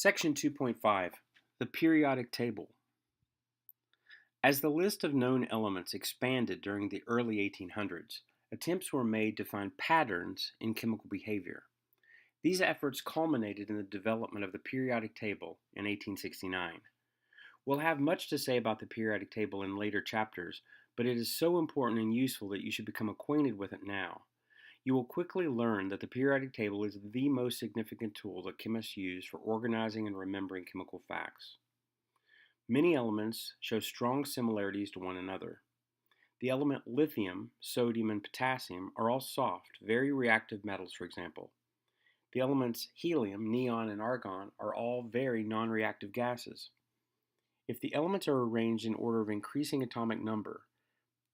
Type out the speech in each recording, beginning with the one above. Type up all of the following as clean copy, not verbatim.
Section 2.5, the periodic table. As the list of known elements expanded during the early 1800s, attempts were made to find patterns in chemical behavior. These efforts culminated in the development of the periodic table in 1869. We'll have much to say about the periodic table in later chapters, but it is so important and useful that you should become acquainted with it now. You will quickly learn that the periodic table is the most significant tool that chemists use for organizing and remembering chemical facts. Many elements show strong similarities to one another. The element lithium, sodium, and potassium are all soft, very reactive metals, for example. The elements helium, neon, and argon are all very non-reactive gases. If the elements are arranged in order of increasing atomic number,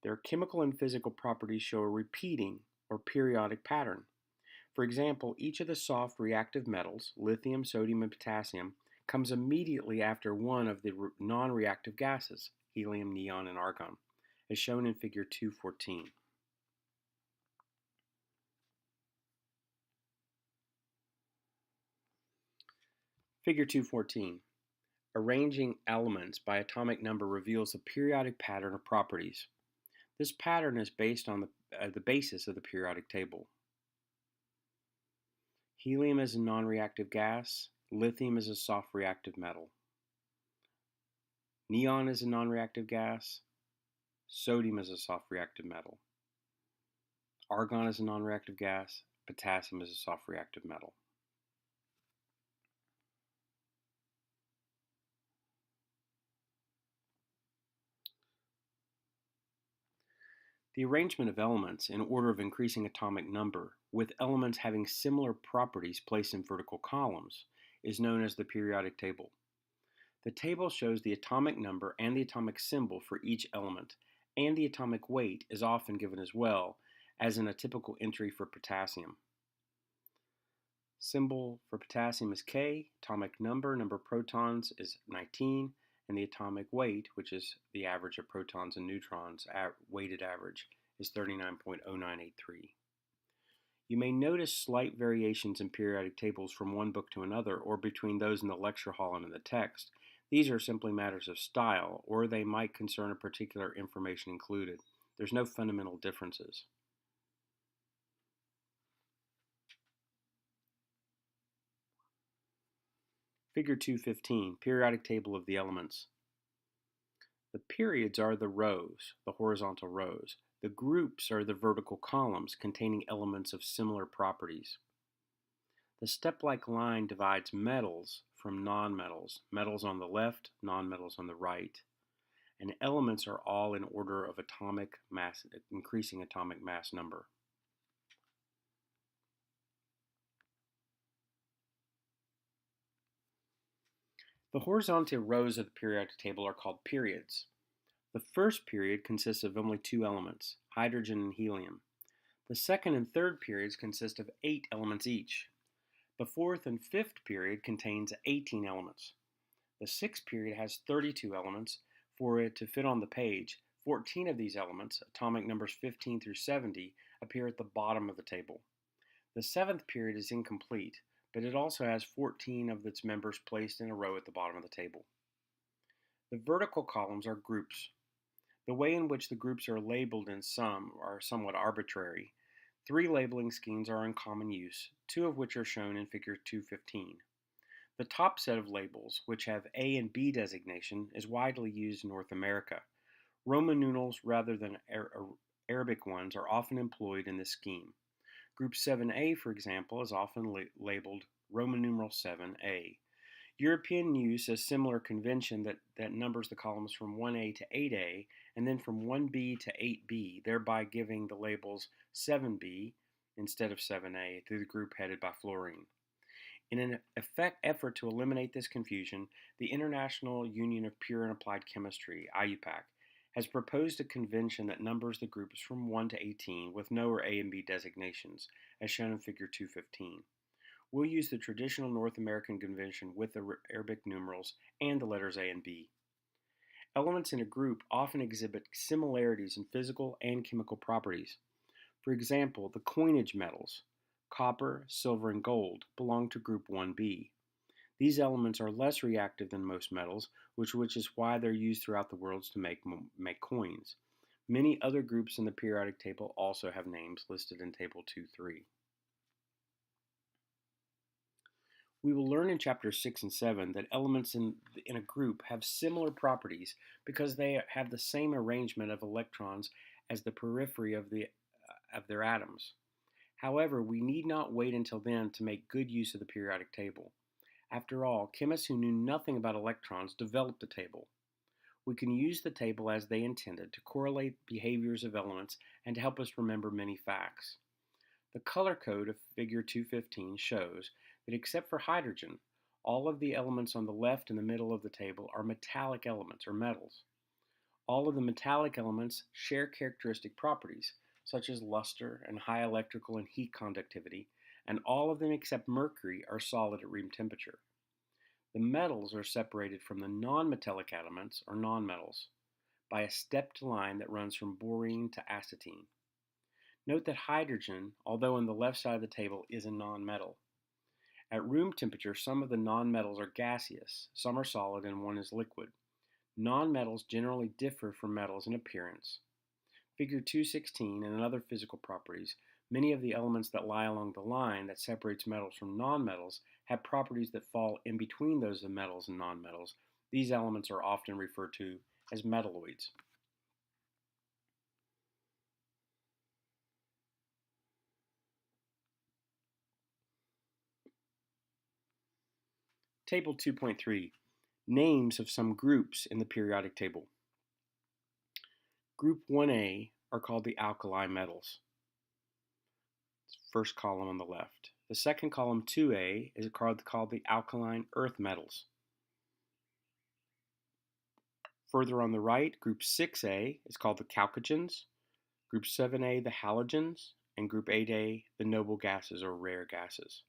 their chemical and physical properties show a repeating or periodic pattern. For example, each of the soft reactive metals, lithium, sodium, and potassium, comes immediately after one of the non-reactive gases, helium, neon, and argon, as shown in Figure 2.14. Figure 2.14. Arranging elements by atomic number reveals a periodic pattern of properties. This pattern is based on the basis of the periodic table. Helium is a non-reactive gas. Lithium is a soft reactive metal. Neon is a non-reactive gas. Sodium is a soft reactive metal. Argon is a non-reactive gas. Potassium is a soft reactive metal. The arrangement of elements in order of increasing atomic number, with elements having similar properties placed in vertical columns, is known as the periodic table. The table shows the atomic number and the atomic symbol for each element, and the atomic weight is often given as well, as in a typical entry for potassium. Symbol for potassium is K, atomic number of protons is 19, and the atomic weight, which is the average of protons and neutrons, weighted average, is 39.0983. You may notice slight variations in periodic tables from one book to another or between those in the lecture hall and in the text. These are simply matters of style, or they might concern a particular information included. There's no fundamental differences. Figure 2.15, periodic table of the elements. The periods are the rows, the horizontal rows. The groups are the vertical columns containing elements of similar properties. The step-like line divides metals from nonmetals, metals on the left, nonmetals on the right, and elements are all in order of atomic mass, increasing atomic mass number. The horizontal rows of the periodic table are called periods. The first period consists of only two elements, hydrogen and helium. The second and third periods consist of 8 elements each. The fourth and fifth period contains 18 elements. The sixth period has 32 elements. For it to fit on the page, 14 of these elements, atomic numbers 15 through 70, appear at the bottom of the table. The seventh period is incomplete, but it also has 14 of its members placed in a row at the bottom of the table. The vertical columns are groups. The way in which the groups are labeled in some are somewhat arbitrary. 3 labeling schemes are in common use, 2 of which are shown in Figure 2.15. The top set of labels, which have A and B designation, is widely used in North America. Roman numerals rather than Arabic ones are often employed in this scheme. Group 7A, for example, is often labeled Roman numeral 7A. European use a similar convention that numbers the columns from 1A to 8A and then from 1B to 8B, thereby giving the labels 7B instead of 7A to the group headed by fluorine. In an effort to eliminate this confusion, the International Union of Pure and Applied Chemistry, IUPAC, has proposed a convention that numbers the groups from 1 to 18 with no or A and B designations, as shown in Figure 2.15. We'll use the traditional North American convention with the Arabic numerals and the letters A and B. Elements in a group often exhibit similarities in physical and chemical properties. For example, the coinage metals, copper, silver, and gold, belong to Group 1B. These elements are less reactive than most metals, which is why they're used throughout the world to make coins. Many other groups in the periodic table also have names listed in Table 2.3. We will learn in chapters 6 and 7 that elements in a group have similar properties because they have the same arrangement of electrons as the periphery of their atoms. However, we need not wait until then to make good use of the periodic table. After all, chemists who knew nothing about electrons developed the table. We can use the table as they intended to correlate behaviors of elements and to help us remember many facts. The color code of figure 215 shows that except for hydrogen, all of the elements on the left and the middle of the table are metallic elements or metals. All of the metallic elements share characteristic properties, such as luster and high electrical and heat conductivity, and all of them except mercury are solid at room temperature. The metals are separated from the non-metallic elements, or nonmetals, by a stepped line that runs from borine to astatine. Note that hydrogen, although on the left side of the table, is a nonmetal. At room temperature, some of the nonmetals are gaseous, some are solid, and one is liquid. Nonmetals generally differ from metals in appearance. Figure 216 and other physical properties, many of the elements that lie along the line that separates metals from nonmetals have properties that fall in between those of metals and nonmetals. These elements are often referred to as metalloids. Table 2.3. Names of some groups in the periodic table. Group 1A are called the alkali metals. First column on the left. The second column, 2A, is called the alkaline earth metals. Further on the right, Group 6A is called the chalcogens, Group 7A the halogens, and Group 8A the noble gases or rare gases.